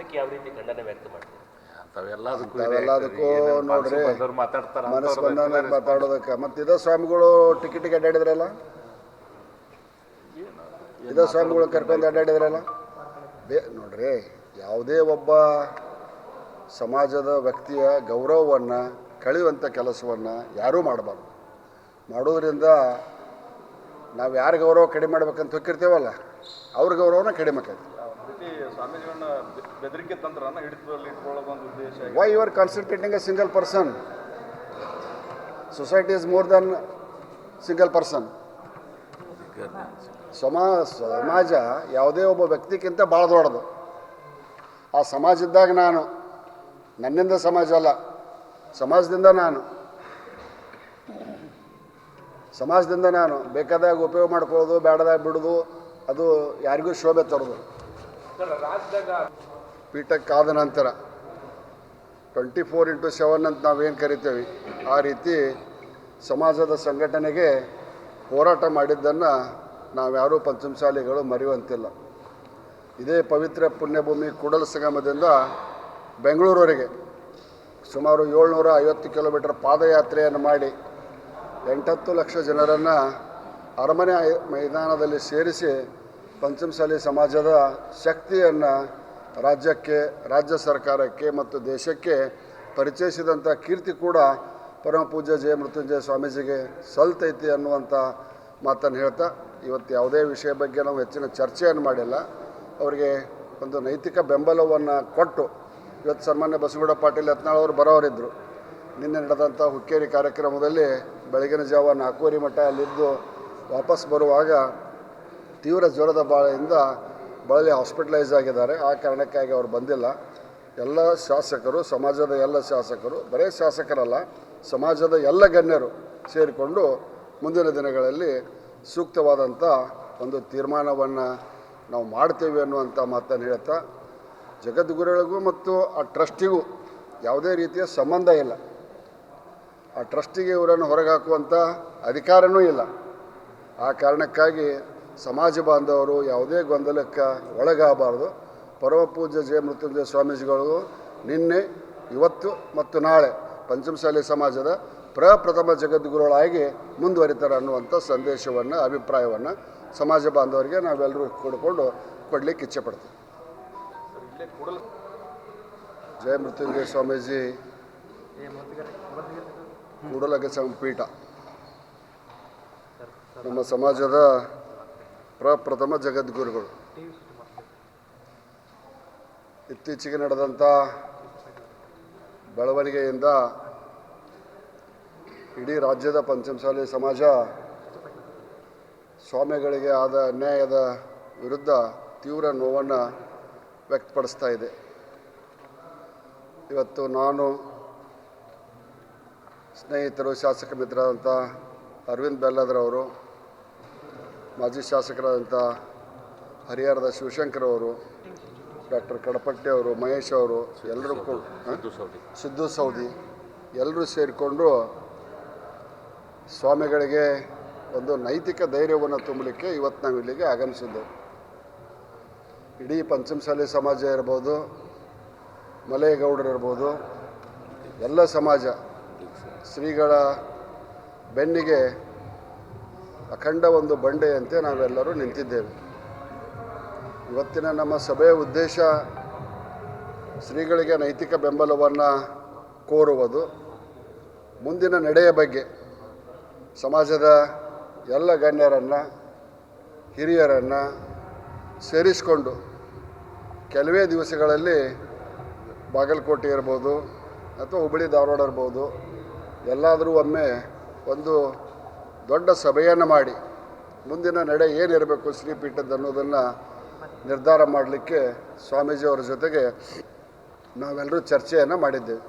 ಇದಕ್ಕೆ ಯಾವ ರೀತಿ ಖಂಡನೆ ವ್ಯಕ್ತ ಮಾಡ್ತೀವಿ? ಅವೆಲ್ಲದಕ್ಕೂ ನೋಡ್ರಿ ಮನಸ್ಸು ಬಂದ ಮಾತಾಡೋದಕ್ಕೆ ಮತ್ತು ಇದೇ ಸ್ವಾಮಿಗಳು ಟಿಕೆಟಿಗೆ ಅಡ್ಡಾಡಿದ್ರಲ್ಲ, ಇದೇ ಸ್ವಾಮಿಗಳು ಕರ್ಕೊಂಡು ಅಡ್ಡಾಡಿದ್ರಲ್ಲ. ನೋಡ್ರಿ, ಯಾವುದೇ ಒಬ್ಬ ಸಮಾಜದ ವ್ಯಕ್ತಿಯ ಗೌರವವನ್ನು ಕಳೆಯುವಂಥ ಕೆಲಸವನ್ನು ಯಾರೂ ಮಾಡಬಾರ್ದು. ಮಾಡೋದ್ರಿಂದ ನಾವು ಯಾರ ಗೌರವ ಕಡಿಮೆ ಮಾಡ್ಬೇಕಂತ ಹೋಗಿರ್ತೇವಲ್ಲ, ಅವ್ರ ಗೌರವನ ಕಡಿಮೆ ಆಕೈತಿ. Why you are concentrating a single person? Society is more than single person. ಸಮಾಜ ಯಾವುದೇ ಒಬ್ಬ ವ್ಯಕ್ತಿಗಿಂತ ಭಾಳ ದೊಡ್ಡದು. ಆ ಸಮಾಜದಾಗ ನಾನು, ನನ್ನಿಂದ ಸಮಾಜ ಅಲ್ಲ, ಸಮಾಜದಿಂದ ನಾನು ಬೇಕಾದಾಗ ಉಪಯೋಗ ಮಾಡ್ಕೊಳ್ಳೋದು, ಬೇಡದಾಗ ಬಿಡೋದು, ಅದು ಯಾರಿಗೂ ಶೋಭೆ ತರೋದು. ಪೀಠಕ್ಕಾದ ನಂತರ 24x7 ಅಂತ ನಾವೇನು ಕರಿತೇವೆ, ಆ ರೀತಿ ಸಮಾಜದ ಸಂಘಟನೆಗೆ ಹೋರಾಟ ಮಾಡಿದ್ದನ್ನು ನಾವ್ಯಾರೂ ಪಂಚಮಸಾಲಿಗಳು ಮರೆಯುವಂತಿಲ್ಲ. ಇದೇ ಪವಿತ್ರ ಪುಣ್ಯಭೂಮಿ ಕೂಡಲ ಸಂಗಮದಿಂದ ಬೆಂಗಳೂರವರೆಗೆ ಸುಮಾರು 750 ಕಿಲೋಮೀಟರ್ ಪಾದಯಾತ್ರೆಯನ್ನು ಮಾಡಿ 8-10 ಲಕ್ಷ ಜನರನ್ನು ಅರಮನೆ ಮೈದಾನದಲ್ಲಿ ಸೇರಿಸಿ ಪಂಚಮಸಾಲಿ ಸಮಾಜದ ಶಕ್ತಿಯನ್ನು ರಾಜ್ಯಕ್ಕೆ, ರಾಜ್ಯ ಸರ್ಕಾರಕ್ಕೆ ಮತ್ತು ದೇಶಕ್ಕೆ ಪರಿಚಯಿಸಿದಂಥ ಕೀರ್ತಿ ಕೂಡ ಪರಮ ಪೂಜ್ಯ ಜಯ ಮೃತ್ಯುಂಜಯ ಸ್ವಾಮೀಜಿಗೆ ಸಲ್ತೈತಿ ಅನ್ನುವಂಥ ಮಾತನ್ನು ಹೇಳ್ತಾ, ಇವತ್ತು ಯಾವುದೇ ವಿಷಯ ಬಗ್ಗೆ ನಾವು ಹೆಚ್ಚಿನ ಚರ್ಚೆಯನ್ನು ಮಾಡಿಲ್ಲ. ಅವರಿಗೆ ಒಂದು ನೈತಿಕ ಬೆಂಬಲವನ್ನು ಕೊಟ್ಟು ಇವತ್ತು ಸನ್ಮಾನ್ಯ ಬಸವಗೌಡ ಪಾಟೀಲ್ ಯತ್ನಾಳ್ ಅವರು ಬರೋರಿದ್ದರು. ನಿನ್ನೆ ನಡೆದಂಥ ಹುಕ್ಕೇರಿ ಕಾರ್ಯಕ್ರಮದಲ್ಲಿ ಬೆಳಗಿನ ಜಾವ 4:15 ಮಟ್ಟ ಅಲ್ಲಿದ್ದು ವಾಪಸ್ ಬರುವಾಗ ತೀವ್ರ ಜ್ವರದ ಬಾಳೆಯಿಂದ ಬಳಲಿ ಹಾಸ್ಪಿಟಲೈಸ್ ಆಗಿದ್ದಾರೆ. ಆ ಕಾರಣಕ್ಕಾಗಿ ಅವರು ಬಂದಿಲ್ಲ. ಎಲ್ಲ ಶಾಸಕರು, ಸಮಾಜದ ಎಲ್ಲ ಶಾಸಕರು, ಬರೀ ಶಾಸಕರಲ್ಲ, ಸಮಾಜದ ಎಲ್ಲ ಗಣ್ಯರು ಸೇರಿಕೊಂಡು ಮುಂದಿನ ದಿನಗಳಲ್ಲಿ ಸೂಕ್ತವಾದಂಥ ಒಂದು ತೀರ್ಮಾನವನ್ನು ನಾವು ಮಾಡ್ತೇವೆ ಅನ್ನುವಂಥ ಮಾತನ್ನು ಹೇಳ್ತಾ, ಜಗದ್ಗುರುಗಳಿಗೂ ಮತ್ತು ಆ ಟ್ರಸ್ಟಿಗೂ ಯಾವುದೇ ರೀತಿಯ ಸಂಬಂಧ ಇಲ್ಲ. ಆ ಟ್ರಸ್ಟಿಗೆ ಇವರನ್ನು ಹೊರಗೆ ಹಾಕುವಂಥ ಅಧಿಕಾರವೂ ಇಲ್ಲ. ಆ ಕಾರಣಕ್ಕಾಗಿ ಸಮಾಜ ಬಾಂಧವರು ಯಾವುದೇ ಗೊಂದಲಕ್ಕೆ ಒಳಗಾಗಬಾರ್ದು. ಪರಮ ಪೂಜ್ಯ ಜಯ ಮೃತ್ಯುಂಜಯ ಸ್ವಾಮೀಜಿಗಳು ನಿನ್ನೆ, ಇವತ್ತು ಮತ್ತು ನಾಳೆ ಪಂಚಮಸಾಲಿ ಸಮಾಜದ ಪ್ರಪ್ರಥಮ ಜಗದ್ಗುರುಗಳಾಗಿ ಮುಂದುವರಿತಾರೆ ಅನ್ನುವಂಥ ಸಂದೇಶವನ್ನು, ಅಭಿಪ್ರಾಯವನ್ನು ಸಮಾಜ ಬಾಂಧವರಿಗೆ ನಾವೆಲ್ಲರೂ ಕೊಡಲಿಕ್ಕೆ ಇಚ್ಛೆಪಡ್ತೀವಿ. ಜಯ ಮೃತ್ಯುಂಜಯ ಸ್ವಾಮೀಜಿ ಕೂಡಲಸಂಗಮ ಪೀಠ ನಮ್ಮ ಸಮಾಜದ ಪ್ರಪ್ರಥಮ ಜಗದ್ಗುರುಗಳು. ಇತ್ತೀಚೆಗೆ ನಡೆದಂಥ ಬೆಳವಣಿಗೆಯಿಂದ ಇಡೀ ರಾಜ್ಯದ ಪಂಚಮಸಾಲಿ ಸಮಾಜ ಸ್ವಾಮಿಗಳಿಗೆ ಆದ ಅನ್ಯಾಯದ ವಿರುದ್ಧ ತೀವ್ರ ನೋವನ್ನು ವ್ಯಕ್ತಪಡಿಸ್ತಾ ಇದೆ. ಇವತ್ತು ನಾನು, ಸ್ನೇಹಿತರು, ಶಾಸಕ ಮಿತ್ರರಾದಂಥ ಅರವಿಂದ್ ಬೆಲ್ಲದ್ರವರು, ಮಾಜಿ ಶಾಸಕರಾದಂಥ ಹರಿಹರದ ಶಿವಶಂಕರ್ ಅವರು, ಡಾಕ್ಟರ್ ಕಡಪಟ್ಟಿ ಅವರು, ಮಹೇಶ್ ಅವರು, ಎಲ್ಲರೂ ಸಿದ್ದು ಸೌದಿ ಎಲ್ಲರೂ ಸೇರಿಕೊಂಡು ಸ್ವಾಮಿಗಳಿಗೆ ಒಂದು ನೈತಿಕ ಧೈರ್ಯವನ್ನು ತುಂಬಲಿಕ್ಕೆ ಇವತ್ತು ನಾವು ಇಲ್ಲಿಗೆ ಆಗಮಿಸಿದ್ದೆವು. ಇಡೀ ಪಂಚಮಸಾಲಿ ಸಮಾಜ ಇರ್ಬೋದು, ಮಲೇಗೌಡರು ಇರ್ಬೋದು, ಎಲ್ಲ ಸಮಾಜ ಶ್ರೀಗಳ ಬೆನ್ನಿಗೆ ಅಖಂಡ ಒಂದು ಬಂಡೆಯಂತೆ ನಾವೆಲ್ಲರೂ ನಿಂತಿದ್ದೇವೆ. ಇವತ್ತಿನ ನಮ್ಮ ಸಭೆಯ ಉದ್ದೇಶ ಶ್ರೀಗಳಿಗೆ ನೈತಿಕ ಬೆಂಬಲವನ್ನು ಕೋರುವುದು, ಮುಂದಿನ ನಡೆಯ ಬಗ್ಗೆ ಸಮಾಜದ ಎಲ್ಲ ಗಣ್ಯರನ್ನು, ಹಿರಿಯರನ್ನು ಸೇರಿಸಿಕೊಂಡು ಕೆಲವೇ ದಿವಸಗಳಲ್ಲಿ ಬಾಗಲಕೋಟೆ ಇರ್ಬೋದು ಅಥವಾ ಹುಬ್ಬಳ್ಳಿ ಧಾರವಾಡ ಇರ್ಬೋದು, ಎಲ್ಲಾದರೂ ಒಮ್ಮೆ ಒಂದು ದೊಡ್ಡ ಸಭೆಯನ್ನು ಮಾಡಿ ಮುಂದಿನ ನಡೆ ಏನಿರಬೇಕು ಶ್ರೀಪೀಠದ ಅನ್ನೋದನ್ನು ನಿರ್ಧಾರ ಮಾಡಲಿಕ್ಕೆ ಸ್ವಾಮೀಜಿಯವರ ಜೊತೆಗೆ ನಾವೆಲ್ಲರೂ ಚರ್ಚೆಯನ್ನು ಮಾಡಿದ್ದೇವೆ.